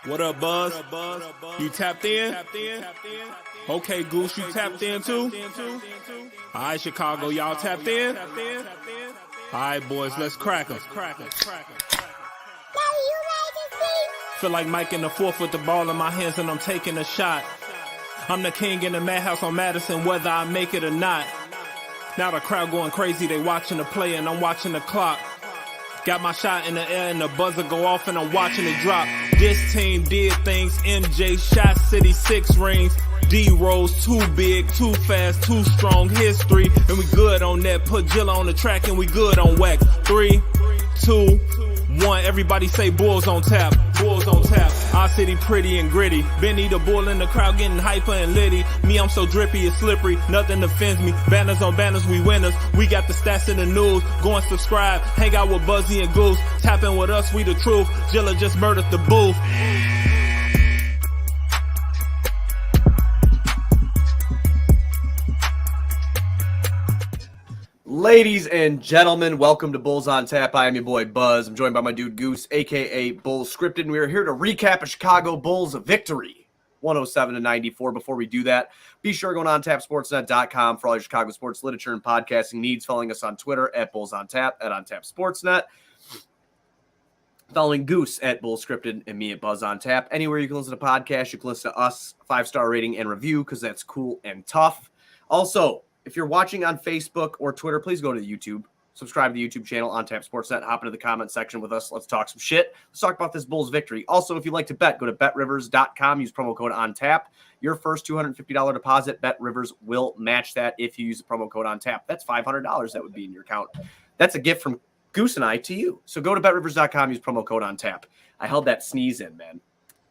What up, Buzz? You tapped in? Okay, Goose, you tapped in too? All right, Chicago, y'all tapped in? All right, boys, let's crack 'em. Feel like Mike in the fourth with the ball in my hands and I'm taking a shot. I'm the king in the madhouse on Madison, whether I make it or not. Now the crowd going crazy, they watching the play and I'm watching the clock. Got my shot in the air and the buzzer go off and I'm watching it drop. This team did things, MJ shot City 6 rings. D-Rose too big, too fast, too strong, history. And we good on that, put Jilla on the track and we good on wax. 3, 2, 1, everybody say Bulls on tap. Bulls on tap. Our city pretty and gritty. Benny the bull in the crowd getting hyper and litty. Me, I'm so drippy, it's slippery. Nothing offends me. Banners on banners, we winners. We got the stats in the news. Go and subscribe. Hang out with Buzzy and Goose. Tapping with us, we the truth. Jilla just murdered the booth. Ladies and gentlemen, welcome to Bulls on Tap. I am your boy Buzz. I'm joined by my dude Goose, aka Bulls Scripted, and we are here to recap a Chicago Bulls victory, 107-94. Before we do that, be sure to go on TapSportsNet.com for all your Chicago sports literature and podcasting needs. Following us on Twitter at BullsOnTap, at OnTapSportsNet. Following Goose at Bulls Scripted and me at Buzz on Tap. Anywhere you can listen to podcasts, you can listen to us, 5-star rating and review, because that's cool and tough. Also, if you're watching on Facebook or Twitter, please go to YouTube. Subscribe to the YouTube channel on Tap Sportsnet. Hop into the comment section with us. Let's talk some shit. Let's talk about this Bulls victory. Also, if you'd like to bet, go to betrivers.com. Use promo code ONTAP. Your first $250 deposit, BetRivers will match that if you use the promo code ONTAP. That's $500 that would be in your account. That's a gift from Goose and I to you. So go to betrivers.com. Use promo code ONTAP. I held that sneeze in, man.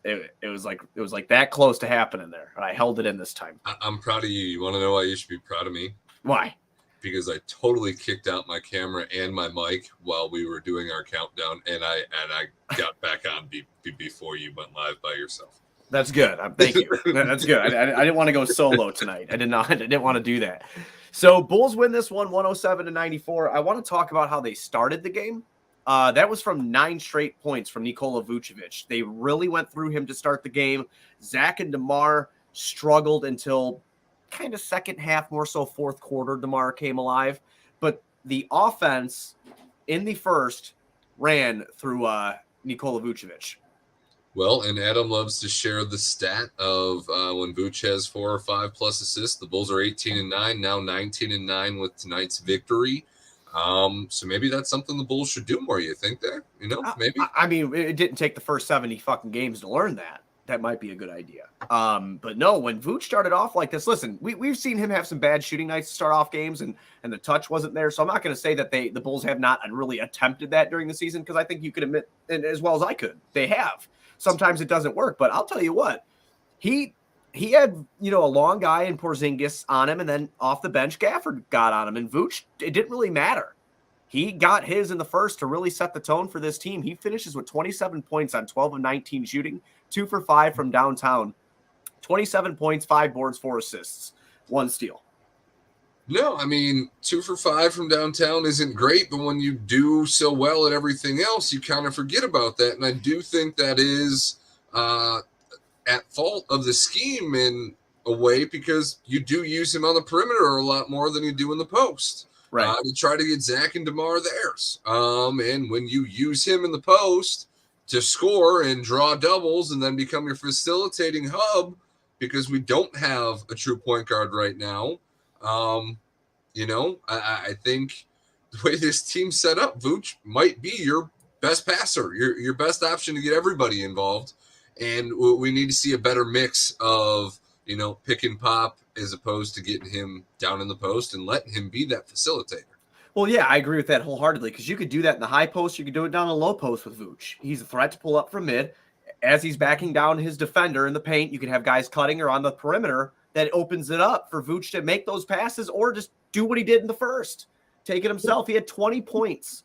It was like that close to happening there. And I held it in this time. I'm proud of you. You want to know why you should be proud of me? Why? Because I totally kicked out my camera and my mic while we were doing our countdown, and I got back on before you went live by yourself. That's good. Thank you. That's good. I didn't want to go solo tonight. I didn't want to do that. So Bulls win this one, 107-94. I want to talk about how they started the game. That was from 9 straight points from Nikola Vucevic. They really went through him to start the game. Zach and DeMar struggled until kind of second half, more so fourth quarter. DeMar came alive. But the offense in the first ran through Nikola Vucevic. Well, and Adam loves to share the stat of when Vuce has 4 or 5 plus assists. The Bulls are 18-9, now 19-9 with tonight's victory. So maybe that's something the Bulls should do more. You think there? You know, maybe. I mean, it didn't take the first 70 fucking games to learn that. That might be a good idea. But no, when Vooch started off like this, listen, we've seen him have some bad shooting nights to start off games, and the touch wasn't there. So I'm not going to say that the Bulls have not really attempted that during the season, because I think you could admit, and as well as I could, they have. Sometimes it doesn't work, but I'll tell you what, he had, a long guy in Porzingis on him, and then off the bench, Gafford got on him. And Vooch, it didn't really matter. He got his in the first to really set the tone for this team. He finishes with 27 points on 12 of 19 shooting, 2 for 5 from downtown, 27 points, 5 boards, 4 assists, 1 steal. No, I mean, 2 for 5 from downtown isn't great, but when you do so well at everything else, you kind of forget about that. And I do think that is at fault of the scheme in a way, because you do use him on the perimeter a lot more than you do in the post. Right. To try to get Zach and DeMar theirs. And when you use him in the post to score and draw doubles and then become your facilitating hub, because we don't have a true point guard right now, I think the way this team's set up, Vooch might be your best passer, your best option to get everybody involved. And we need to see a better mix of, pick and pop, as opposed to getting him down in the post and letting him be that facilitator. Well, yeah, I agree with that wholeheartedly, because you could do that in the high post. You could do it down the low post with Vooch. He's a threat to pull up from mid. As he's backing down his defender in the paint, you can have guys cutting or on the perimeter. That opens it up for Vooch to make those passes, or just do what he did in the first. Take it himself. He had 20 points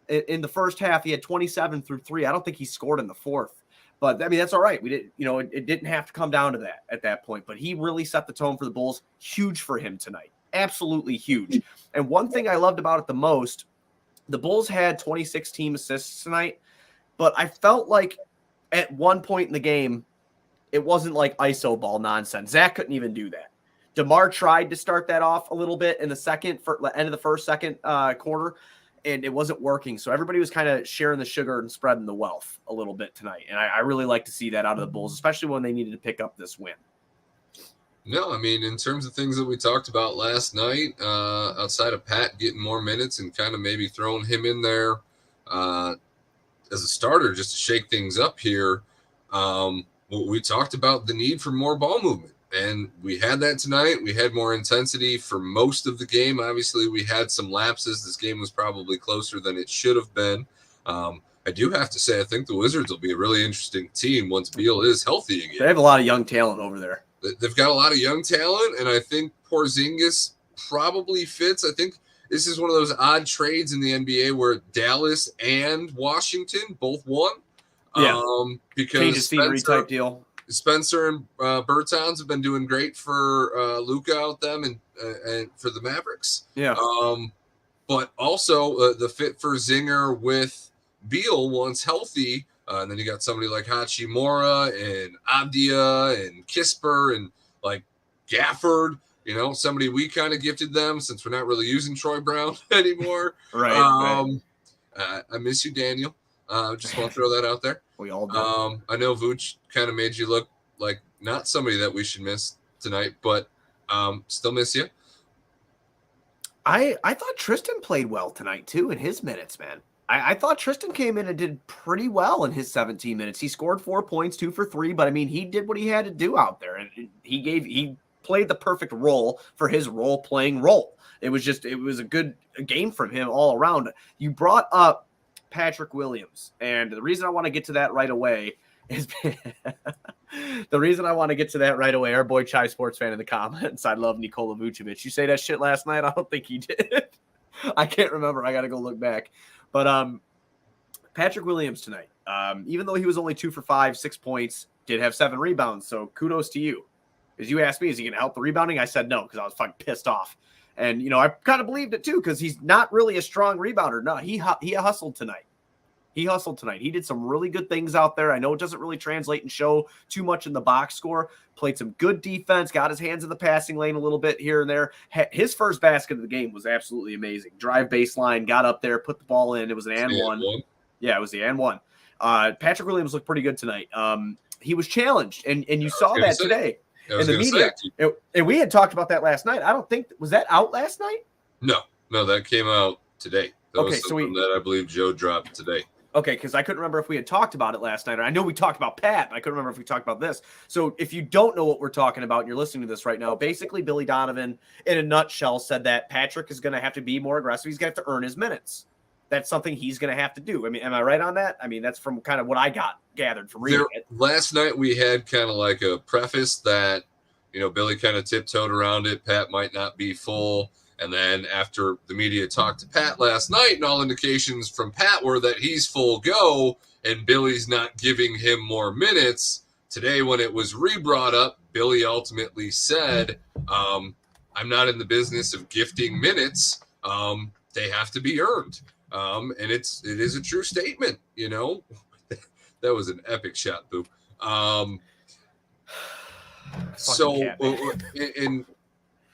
in the first half. He had 27 through 3. I don't think he scored in the fourth. But, I mean, that's all right. We didn't, it didn't have to come down to that at that point. But he really set the tone for the Bulls. Huge for him tonight. Absolutely huge. And one thing I loved about it the most, the Bulls had 26 team assists tonight. But I felt like at one point in the game, it wasn't like ISO ball nonsense. Zach couldn't even do that. DeMar tried to start that off a little bit in the end of the first, second quarter, and it wasn't working. So everybody was kind of sharing the sugar and spreading the wealth a little bit tonight. And I really like to see that out of the Bulls, especially when they needed to pick up this win. No, I mean, in terms of things that we talked about last night, outside of Pat getting more minutes and kind of maybe throwing him in there as a starter just to shake things up here, we talked about the need for more ball movement. And we had that tonight. We had more intensity for most of the game. Obviously, we had some lapses. This game was probably closer than it should have been. I do have to say, I think the Wizards will be a really interesting team once Beal is healthy again. They have a lot of young talent over there. They've got a lot of young talent, and I think Porzingis probably fits. I think this is one of those odd trades in the NBA where Dallas and Washington both won. Yeah, because change of scenery type deal. Spencer and Bertans have been doing great for Luka out them and for the Mavericks. Yeah. But also the fit for Zinger with Beal once healthy. And then you got somebody like Hachimura and Abdia and Kisper and like Gafford, somebody we kind of gifted them since we're not really using Troy Brown anymore. Right. I miss you, Daniel. Just want to throw that out there. We all do. I know Vooch kind of made you look like not somebody that we should miss tonight, but still miss you. I thought Tristan played well tonight too in his minutes, man. I thought Tristan came in and did pretty well in his 17 minutes. He scored 4 points, 2 for 3, but I mean, he did what he had to do out there, and he played the perfect role for his role-playing role. It was a good game from him all around. You brought up Patrick Williams, and the reason I want to get to that right away is our boy Chai Sports fan in the comments. I love Nikola Vucevic. You say that shit last night? I don't think he did. I can't remember. I got to go look back. But Patrick Williams tonight, even though he was only 2 for 5, 6 points, did have 7 rebounds. So kudos to you. Because you asked me, is he going to help the rebounding? I said no, because I was fucking pissed off. And, I kind of believed it too, because he's not really a strong rebounder. No, he hustled tonight. He did some really good things out there. I know it doesn't really translate and show too much in the box score. Played some good defense, got his hands in the passing lane a little bit here and there. His first basket of the game was absolutely amazing. Drive baseline, got up there, put the ball in. It was an and one. Yeah, it was the and one. Patrick Williams looked pretty good tonight. He was challenged, and you saw that today in the media. And we had talked about that last night. I don't think – was that out last night? No, that came out today. That was something that I believe Joe dropped today. Okay, because I couldn't remember if we had talked about it last night. Or I know we talked about Pat, but I couldn't remember if we talked about this. So if you don't know what we're talking about and you're listening to this right now, basically Billy Donovan, in a nutshell, said that Patrick is going to have to be more aggressive. He's going to have to earn his minutes. That's something he's going to have to do. I mean, am I right on that? I mean, that's from kind of what I gathered from reading it. Last night we had kind of like a preface that, Billy kind of tiptoed around it. Pat might not be full. And then after the media talked to Pat last night, and all indications from Pat were that he's full go and Billy's not giving him more minutes. Today, when it was re-brought up, Billy ultimately said, I'm not in the business of gifting minutes. They have to be earned. And it is a true statement, That was an epic shot, Boo. And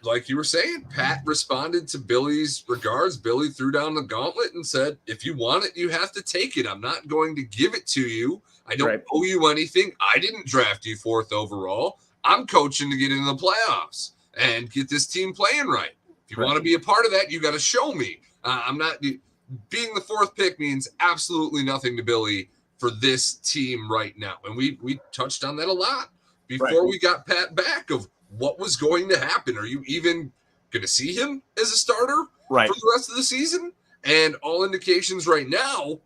like you were saying, Pat responded to Billy's regards. Billy threw down the gauntlet and said, if you want it, you have to take it. I'm not going to give it to you. I don't owe you anything. I didn't draft you 4th overall. I'm coaching to get into the playoffs and get this team playing right. If you want to be a part of that, you got to show me. I'm not being the 4th pick means absolutely nothing to Billy for this team right now. And we touched on that a lot before we got Pat back of what was going to happen. Are you even going to see him as a starter for the rest of the season? And all indications right now,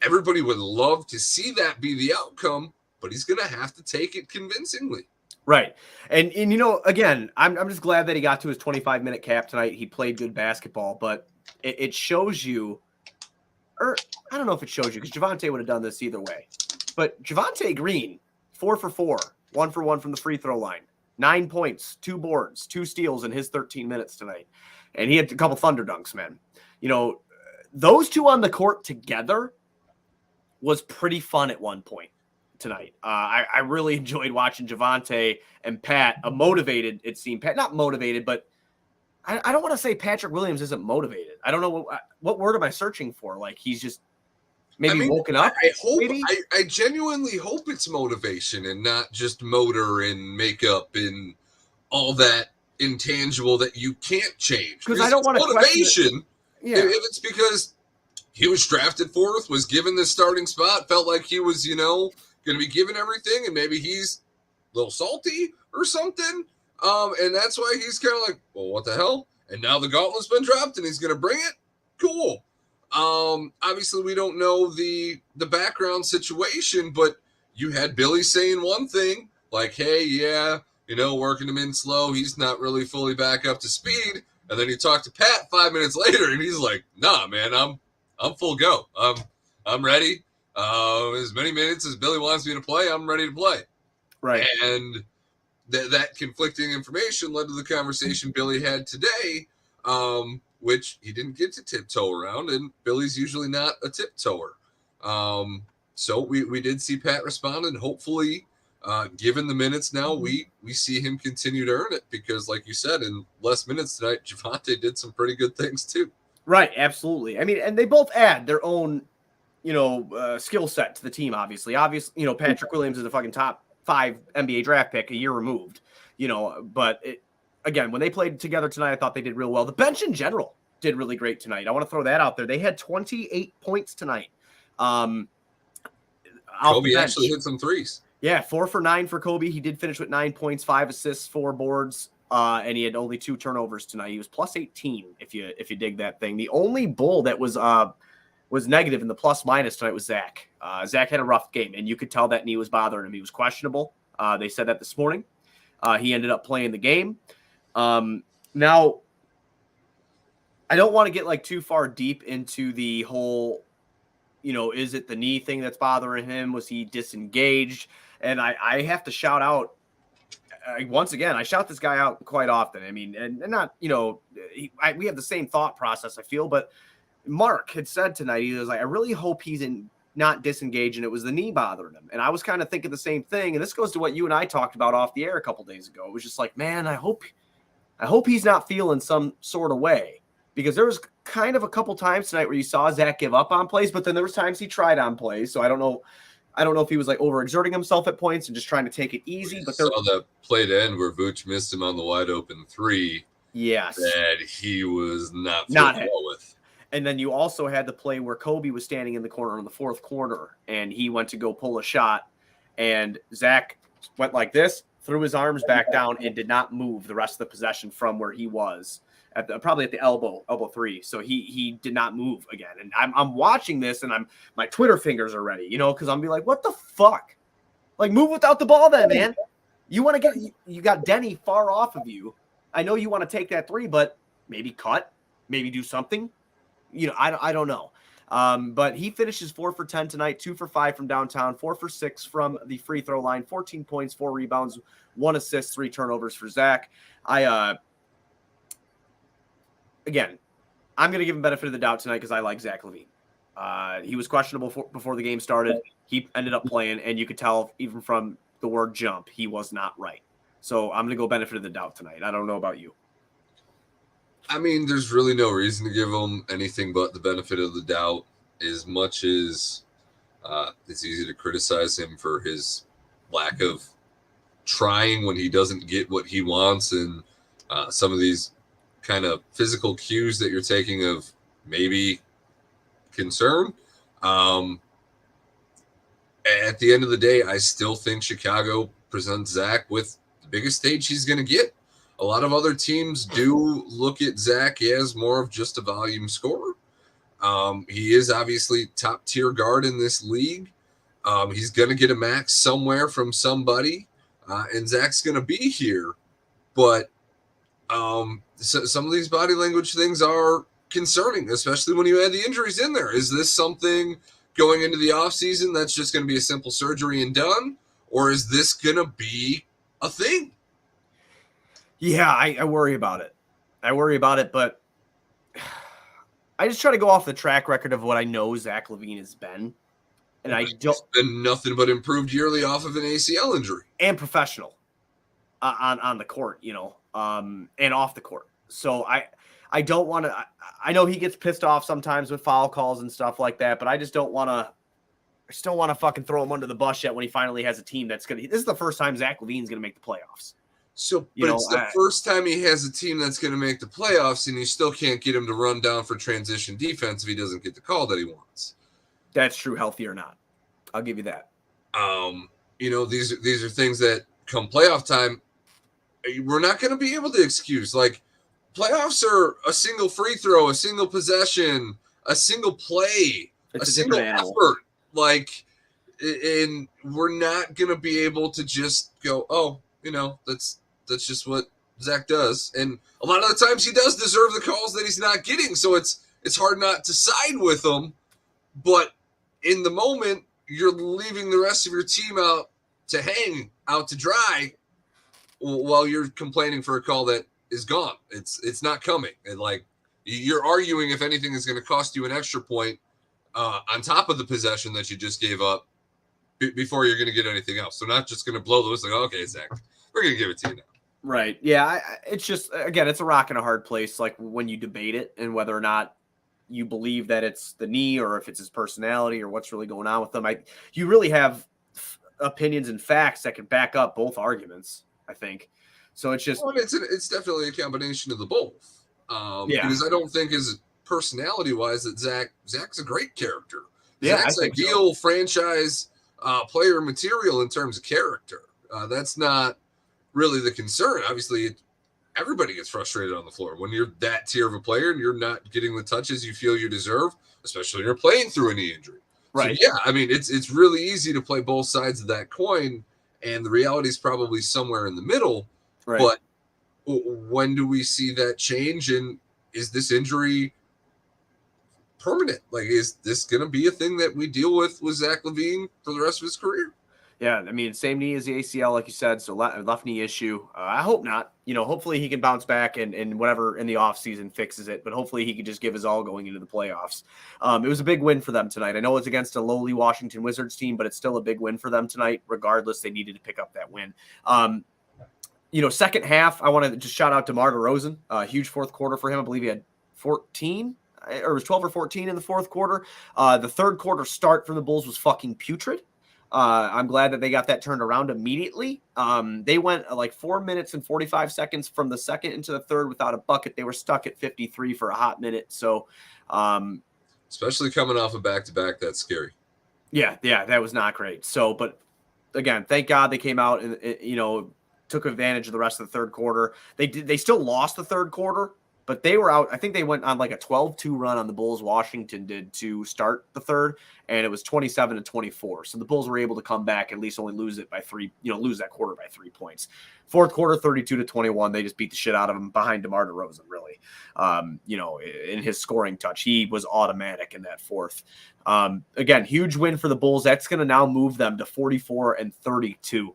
everybody would love to see that be the outcome, but he's going to have to take it convincingly. Right. And again, I'm just glad that he got to his 25-minute cap tonight. He played good basketball, but it shows you, or I don't know if it shows you, because Javonte would have done this either way. But Javonte Green, 4 for 4, 1 for 1 from the free throw line. 9 points, 2 boards, 2 steals in his 13 minutes tonight. And he had a couple thunder dunks, man. Those two on the court together was pretty fun at one point. tonight. I really enjoyed watching Javonte and Pat, motivated, it seemed. Pat, not motivated, but I don't want to say Patrick Williams isn't motivated. I don't know what word am I searching for? Like, he's just maybe woken up. I hope, maybe? I genuinely hope it's motivation and not just motor and makeup and all that intangible that you can't change. Because I don't want to motivation. Yeah. If it's because he was drafted fourth, was given this starting spot, felt like he was, going to be given everything, and maybe he's a little salty or something. And that's why he's kind of like, well, what the hell? And now the gauntlet's been dropped and he's going to bring it. Cool. Obviously we don't know the background situation, but you had Billy saying one thing like, hey, yeah, working him in slow. He's not really fully back up to speed. And then you talk to Pat 5 minutes later and he's like, nah, man, I'm full go. I'm ready. As many minutes as Billy wants me to play, I'm ready to play. Right. And that conflicting information led to the conversation Billy had today, which he didn't get to tiptoe around, and Billy's usually not a tiptoer. So we did see Pat respond, and hopefully, given the minutes now, we see him continue to earn it because, like you said, in less minutes tonight, Javonte did some pretty good things too. Right, absolutely. I mean, and they both add their own, skill set to the team, obviously. Patrick Williams is a fucking top 5 NBA draft pick a year removed, but again, when they played together tonight, I thought they did real well. The bench in general did really great tonight. I want to throw that out there. They had 28 points tonight. Kobe actually hit some threes. Yeah, 4 for 9 for Kobe. He did finish with 9 points, 5 assists, 4 boards, and he had only 2 turnovers tonight. He was plus 18 if you dig that thing. The only Bull that was negative in the plus minus tonight was Zach. Zach had a rough game, and you could tell that knee was bothering him. He was questionable. They said that this morning. He ended up playing the game. Now, I don't want to get too far deep into the whole, is it the knee thing that's bothering him? Was he disengaged? And I have to shout out, once again, I shout this guy out quite often. I mean, and not, we have the same thought process, I feel, but Mark had said tonight, he was like, I really hope he's not disengaged, and it was the knee bothering him. And I was kind of thinking the same thing. And this goes to what you and I talked about off the air a couple days ago. It was just like, man, I hope he's not feeling some sort of way, because there was kind of a couple times tonight where you saw Zach give up on plays, but then there was times he tried on plays. So I don't know if he was overexerting himself at points and just trying to take it easy. But there saw the play to end where Vooch missed him on the wide open 3. Yes, that he was not well with. And then you also had the play where Kobe was standing in the corner in the fourth quarter, and he went to go pull a shot, and Zach went like this, threw his arms back down, and did not move the rest of the possession from where he was probably at the elbow 3. So he did not move again. And I'm watching this, and my Twitter fingers are ready, because I'm be like, what the fuck? Move without the ball then, man. You want to you got Denny far off of you. I know you want to take that 3, but maybe cut, maybe do something. I don't know. But he finishes 4 for 10 tonight, 2 for 5 from downtown, 4 for 6 from the free throw line, 14 points, 4 rebounds, 1 assist, 3 turnovers for Zach. Again, I'm going to give him benefit of the doubt tonight because I like Zach LaVine. He was questionable before the game started. He ended up playing, and you could tell even from the word jump, he was not right. So I'm going to go benefit of the doubt tonight. I don't know about you. I mean, there's really no reason to give him anything but the benefit of the doubt, as much as it's easy to criticize him for his lack of trying when he doesn't get what he wants, and some of these kind of physical cues that you're taking of maybe concern. At the end of the day, I still think Chicago presents Zach with the biggest stage he's going to get. A lot of other teams do look at Zach as more of just a volume scorer. He is obviously top tier guard in this league. He's going to get a max somewhere from somebody, and Zach's going to be here. But so some of these body language things are concerning, especially when you add the injuries in there. Is this something going into the offseason that's just going to be a simple surgery and done? Or is this going to be a thing? Yeah, I worry about it. But I just try to go off the track record of what I know Zach LaVine has been. And I He's don't been nothing but improved yearly off of an ACL injury. and professional on the court, and off the court. So I don't want to. I know he gets pissed off sometimes with foul calls and stuff like that, but I just don't want to. I just don't want to fucking throw him under the bus yet when he finally has a team that's gonna. This is the first time Zach LaVine's gonna make the playoffs. So, but it's the first time he has a team that's going to make the playoffs, and you still can't get him to run down for transition defense if he doesn't get the call that he wants. That's true, healthy or not. I'll give you that. These are things that come playoff time, we're not going to be able to excuse. Like, playoffs are a single free throw, a single possession, a single play, a single effort. Like, and we're not going to be able to just go, oh, that's just what Zach does. And a lot of the times he does deserve the calls that he's not getting. So it's hard not to side with him. But in the moment, you're leaving the rest of your team out to dry while you're complaining for a call that is gone. It's not coming. And like, you're arguing if anything is going to cost you an extra point on top of the possession that you just gave up before you're going to get anything else. So not just going to blow the whistle. Like, okay, Zach, we're going to give it to you now. Right. Yeah. It's just, again, it's a rock and a hard place. Like when you debate it and whether or not you believe that it's the knee or if it's his personality or what's really going on with him. You really have opinions and facts that can back up both arguments, I think. So it's just, it's definitely a combination of the both. Because I don't think his personality wise that Zach's a great character. Yeah, Zach's ideal franchise player material in terms of character. That's not really the concern. Obviously, everybody gets frustrated on the floor when you're that tier of a player and you're not getting the touches you feel you deserve, especially when you're playing through a knee injury. Right. So, yeah, I mean, it's really easy to play both sides of that coin, and the reality is probably somewhere in the middle. Right. But when do we see that change, and is this injury permanent? Like, is this going to be a thing that we deal with Zach LaVine for the rest of his career? Yeah, I mean, same knee as the ACL, like you said, so left knee issue. I hope not. Hopefully he can bounce back and whatever in the offseason fixes it, but hopefully he can just give his all going into the playoffs. It was a big win for them tonight. I know it's against a lowly Washington Wizards team, but it's still a big win for them tonight. Regardless, they needed to pick up that win. Second half, I want to just shout out DeMar DeRozan. Huge fourth quarter for him. I believe he had 14 or it was 12 or 14 in the fourth quarter. The third quarter start for the Bulls was fucking putrid. I'm glad that they got that turned around immediately. They went like 4 minutes and 45 seconds from the second into the third without a bucket. They were stuck at 53 for a hot minute. So, especially coming off a back-to-back, that's scary. Yeah, that was not great. So, but again, thank God they came out and, took advantage of the rest of the third quarter. They still lost the third quarter, but they were out. I think they went on like a 12-2 run on the Bulls. Washington did to start the third, and it was 27-24. So the Bulls were able to come back, at least only lose it by 3, lose that quarter by 3 points. Fourth quarter, 32-21. They just beat the shit out of them behind DeMar DeRozan, really. In his scoring touch, he was automatic in that fourth. Again, huge win for the Bulls. That's going to now move them to 44-32.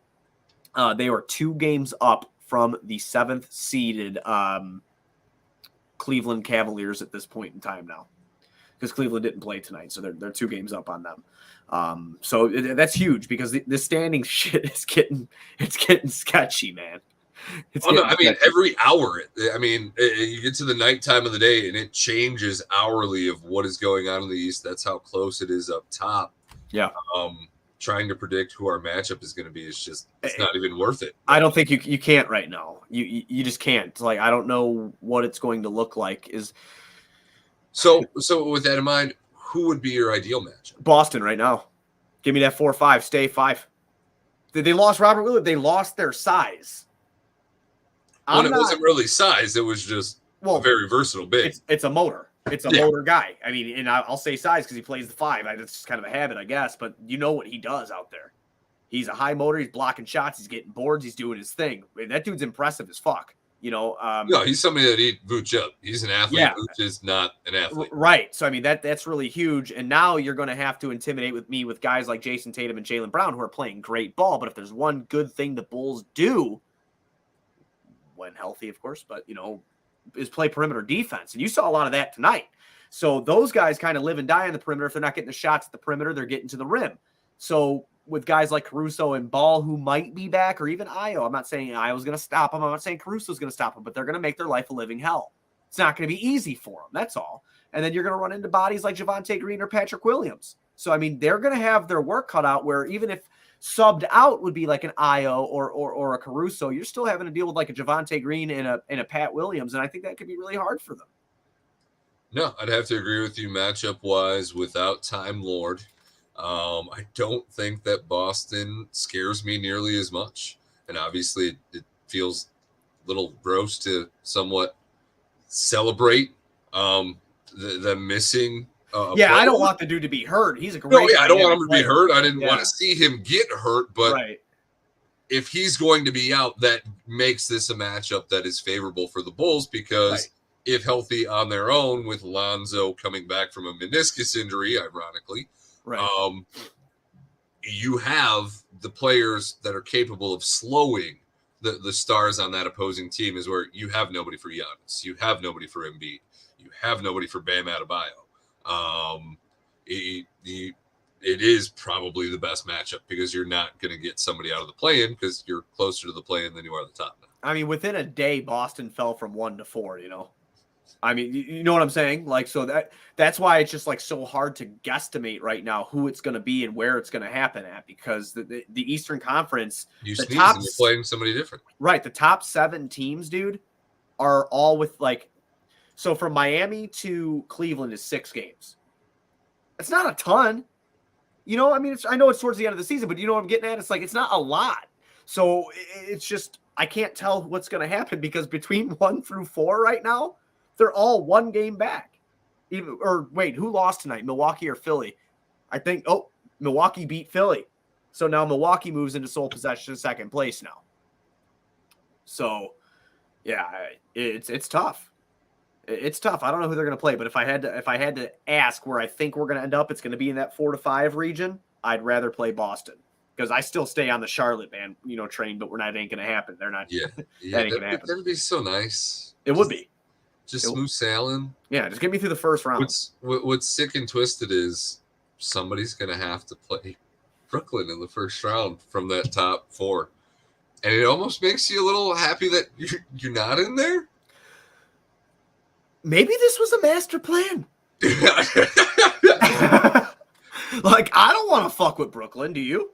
They were 2 games up from the 7th seeded Cleveland Cavaliers at this point in time now, because Cleveland didn't play tonight, so they're 2 games up on them. So that's huge because the standing shit is getting sketchy, man. Every hour. You get to the nighttime of the day and it changes hourly of what is going on in the East. That's how close it is up top. Yeah. Trying to predict who our matchup is going to be it's not even worth it. I don't think you can't right now. You just can't. Like, I don't know what it's going to look like. So with that in mind, who would be your ideal matchup? Boston right now. Give me that 4-5. Stay 5. They lost Robert Willard. They lost their size. It wasn't really size. It was just a very versatile big. It's a motor. It's a motor guy. I mean, and I'll say size because he plays the 5. That's just kind of a habit, I guess. But you know what he does out there. He's a high motor. He's blocking shots. He's getting boards. He's doing his thing. That dude's impressive as fuck. He's somebody that eat Vooch up. He's an athlete. Yeah. Vooch is not an athlete. Right. So, I mean, that's really huge. And now you're going to have to intimidate with guys like Jason Tatum and Jaylen Brown who are playing great ball. But if there's one good thing the Bulls do, when healthy, of course, but, is play perimeter defense. And you saw a lot of that tonight. So those guys kind of live and die on the perimeter. If they're not getting the shots at the perimeter, they're getting to the rim. So with guys like Caruso and Ball, who might be back, or even Io, I'm not saying Io's going to stop them. I'm not saying Caruso's going to stop them, but they're going to make their life a living hell. It's not going to be easy for them. That's all. And then you're going to run into bodies like Javonte Green or Patrick Williams. So, I mean, they're going to have their work cut out where even if subbed out would be like an Io or a Caruso, you're still having to deal with like a Javonte Green and a Pat Williams. And I think that could be really hard for them. No, I'd have to agree with you matchup-wise without Time Lord. I don't think that Boston scares me nearly as much. And obviously it feels a little gross to somewhat celebrate the missing. I don't want the dude to be hurt. He's a great. No, yeah, I don't want him to be hurt. I didn't want to see him get hurt, but right. If he's going to be out, that makes this a matchup that is favorable for the Bulls because if healthy on their own, with Lonzo coming back from a meniscus injury, ironically, you have the players that are capable of slowing the stars on that opposing team. Is where you have nobody for Giannis, you have nobody for Embiid, you have nobody for Bam Adebayo. It is probably the best matchup because you're not going to get somebody out of the play-in because you're closer to the play-in than you are the top now. I mean, within a day, Boston fell from 1 to 4, you know? I mean, you know what I'm saying? Like, so that's why it's just like so hard to guesstimate right now who it's going to be and where it's going to happen at, because the Eastern Conference, you sneeze and you're playing somebody different. Right. The top 7 teams, dude, are all with like, so from Miami to Cleveland is 6 games. It's not a ton. You know, I mean, I know it's towards the end of the season, but you know what I'm getting at? It's like, it's not a lot. So it's just, I can't tell what's going to happen because between 1 through 4 right now, they're all 1 game back. Wait, who lost tonight? Milwaukee or Philly? I think, Milwaukee beat Philly. So now Milwaukee moves into sole possession in 2nd place now. So, yeah, it's tough. It's tough. I don't know who they're going to play, but if I had to ask where I think we're going to end up, it's going to be in that 4 to 5 region. I'd rather play Boston because I still stay on the Charlotte train, but it ain't going to happen. They're not. Yeah, that ain't going to happen. That'd be so nice. It would be. Just smooth sailing. Yeah, just get me through the first round. What's sick and twisted is somebody's going to have to play Brooklyn in the first round from that top 4, and it almost makes you a little happy that you're not in there. Maybe this was a master plan. Like, I don't want to fuck with Brooklyn. Do you?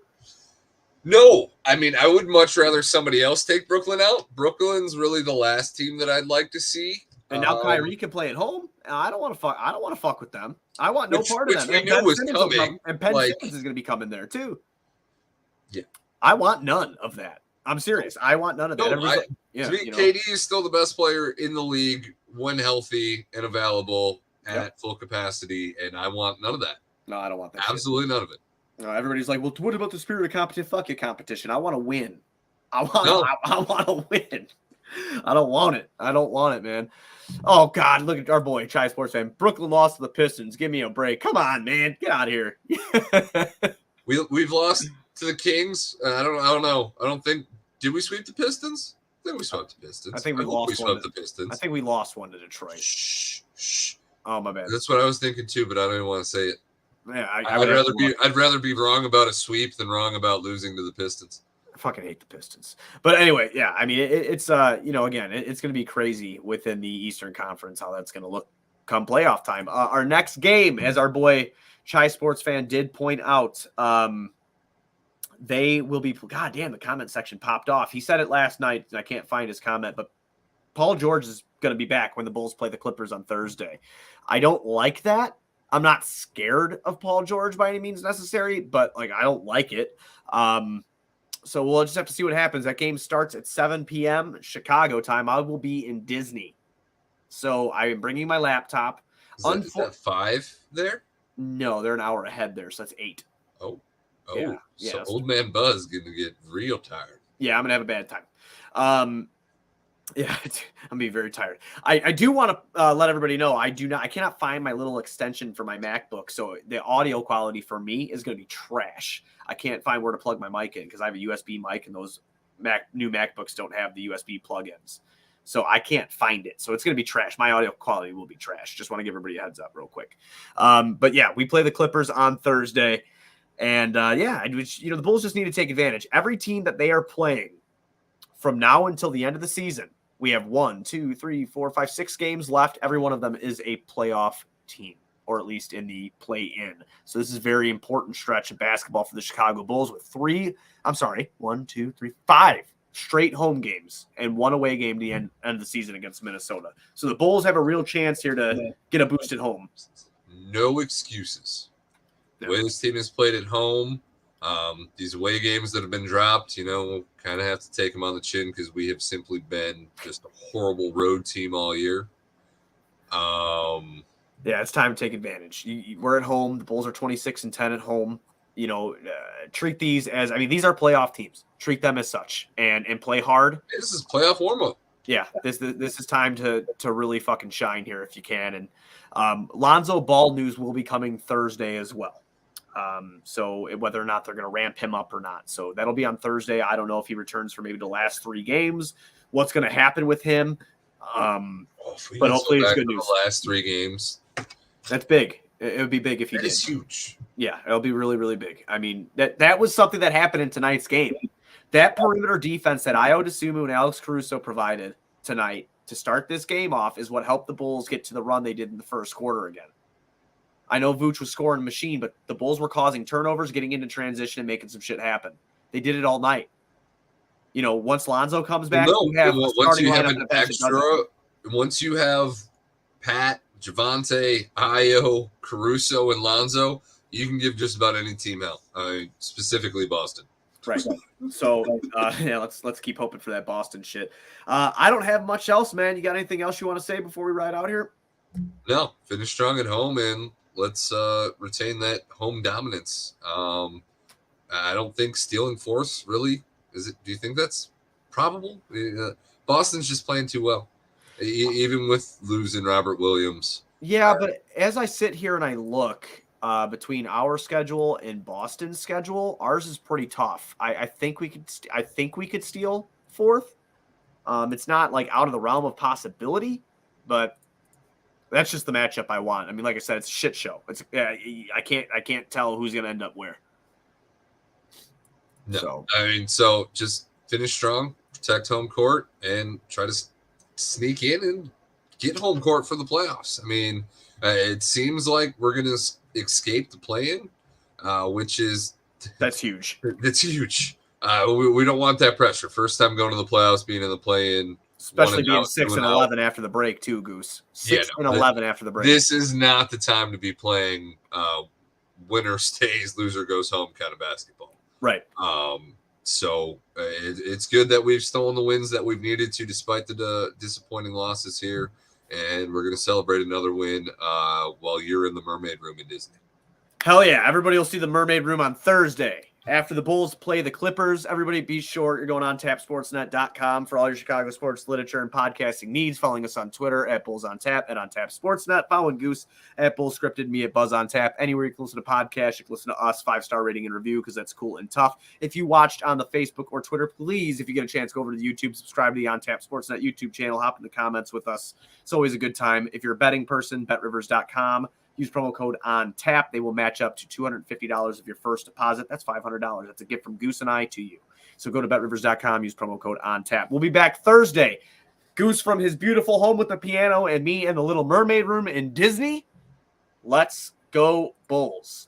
No. I mean, I would much rather somebody else take Brooklyn out. Brooklyn's really the last team that I'd like to see. And now Kyrie can play at home. I don't want to fuck with them. I want no part of them. We knew was coming. And Ben Simmons is going to be coming there too. Yeah. I want none of that. I'm serious. I want none of that. KD is still the best player in the league when healthy and available at full capacity, and I want none of that. No, I don't want that. Absolutely none of it. No, everybody's like, well, what about the spirit of competition? Fuck your competition. I want to win. I want to win. I don't want it. I don't want it, man. Oh, God, look at our boy, Chai Sports fan. Brooklyn lost to the Pistons. Give me a break. Come on, man. Get out of here. We've lost to the Kings. I don't know. I don't think – did we sweep the Pistons? I think we swept the Pistons. I think we lost one. The Pistons. I think we lost one to Detroit. Shh. Oh, my bad. That's what I was thinking too, but I don't even want to say it. Yeah, I'd rather be wrong about a sweep than wrong about losing to the Pistons. I fucking hate the Pistons. But anyway, yeah, I mean, it's again, it's going to be crazy within the Eastern Conference how that's going to look come playoff time. Our next game, as our boy Chai Sports fan did point out, they will be. God damn, the comment section popped off. He said it last night, and I can't find his comment, but Paul George is going to be back when the Bulls play the Clippers on Thursday. I don't like that. I'm not scared of Paul George by any means necessary, but like I don't like it. So we'll just have to see what happens. That game starts at 7 p.m. Chicago time. I will be in Disney, so I am bringing my laptop. Is that 5 there? No, they're an hour ahead there, so that's 8. Oh, yeah, so old man Buzz going to get real tired. Yeah, I'm gonna have a bad time. Yeah, I'm gonna be very tired. I do want to let everybody know I cannot find my little extension for my MacBook, so the audio quality for me is gonna be trash. I can't find where to plug my mic in because I have a USB mic and those new MacBooks don't have the USB plugins. So I can't find it. So it's going to be trash. My audio quality will be trash. Just want to give everybody a heads up real quick. But yeah, we play the Clippers on Thursday. And the Bulls just need to take advantage. Every team that they are playing from now until the end of the season, we have 1, 2, 3, 4, 5, 6 games left. Every one of them is a playoff team, or at least in the play-in. So this is a very important stretch of basketball for the Chicago Bulls with 5 straight home games and 1 away game to the end of the season against Minnesota. So the Bulls have a real chance here to get a boost at home. No excuses. The way this team has played at home, these away games that have been dropped, we'll kind of have to take them on the chin because we have simply been just a horrible road team all year. It's time to take advantage. We're at home. The Bulls are 26-10 at home. Treat these as, these are playoff teams. Treat them as such and play hard. This is playoff warm-up. Yeah, this is time to really fucking shine here if you can. And Lonzo Ball news will be coming Thursday as well. So whether or not they're going to ramp him up or not. So that'll be on Thursday. I don't know if he returns for maybe the last 3 games, what's going to happen with him. But hopefully it's good news. The last 3 games. That's big. It would be big if he did. It's huge. Yeah, it'll be really, really big. That was something that happened in tonight's game. That perimeter defense that Ayo Dosunmu and Alex Caruso provided tonight to start this game off is what helped the Bulls get to the run they did in the first quarter again. I know Vooch was scoring a machine, but the Bulls were causing turnovers, getting into transition, and making some shit happen. They did it all night. Once Lonzo comes back, once you have Pat, Javante, Ayo, Caruso, and Lonzo, you can give just about any team hell. Specifically Boston. Right. So let's keep hoping for that Boston shit. I don't have much else, man. You got anything else you want to say before we ride out here? No. Finish strong at home and let's retain that home dominance. I don't think stealing force really is it. Do you think that's probable? Boston's just playing too well, even with losing Robert Williams. Yeah, but as I sit here and I look between our schedule and Boston's schedule, ours is pretty tough. I think we could. I think we could steal 4th. It's not like out of the realm of possibility, but that's just the matchup I want. Like I said, it's a shit show. It's I can't tell who's gonna end up where. No, so just finish strong, protect home court, and try to sneak in and get home court for the playoffs. It seems like we're gonna escape the play-in, that's huge. That's huge. We don't want that pressure. First time going to the playoffs, being in the play-in. Especially being 6-11 after the break, too, Goose. 6-11 after the break. This is not the time to be playing winner stays, loser goes home kind of basketball. Right. So it's good that we've stolen the wins that we've needed to, despite the disappointing losses here. And we're going to celebrate another win while you're in the Mermaid Room in Disney. Hell yeah. Everybody will see the Mermaid Room on Thursday. After the Bulls play the Clippers, everybody be sure you're going on tapsportsnet.com for all your Chicago sports literature and podcasting needs. Following us on Twitter at BullsOnTap and on TapSportsNet. Following Goose at BullsScripted, me at BuzzOnTap. Anywhere you can listen to podcasts, you can listen to us, 5-star rating and review because that's cool and tough. If you watched on the Facebook or Twitter, please, if you get a chance, go over to the YouTube, subscribe to the On Tap Sportsnet YouTube channel, hop in the comments with us. It's always a good time. If you're a betting person, betrivers.com. Use promo code ONTAP. They will match up to $250 of your first deposit. That's $500. That's a gift from Goose and I to you. So go to betrivers.com. Use promo code ONTAP. We'll be back Thursday. Goose from his beautiful home with the piano and me in the Little Mermaid Room in Disney. Let's go Bulls.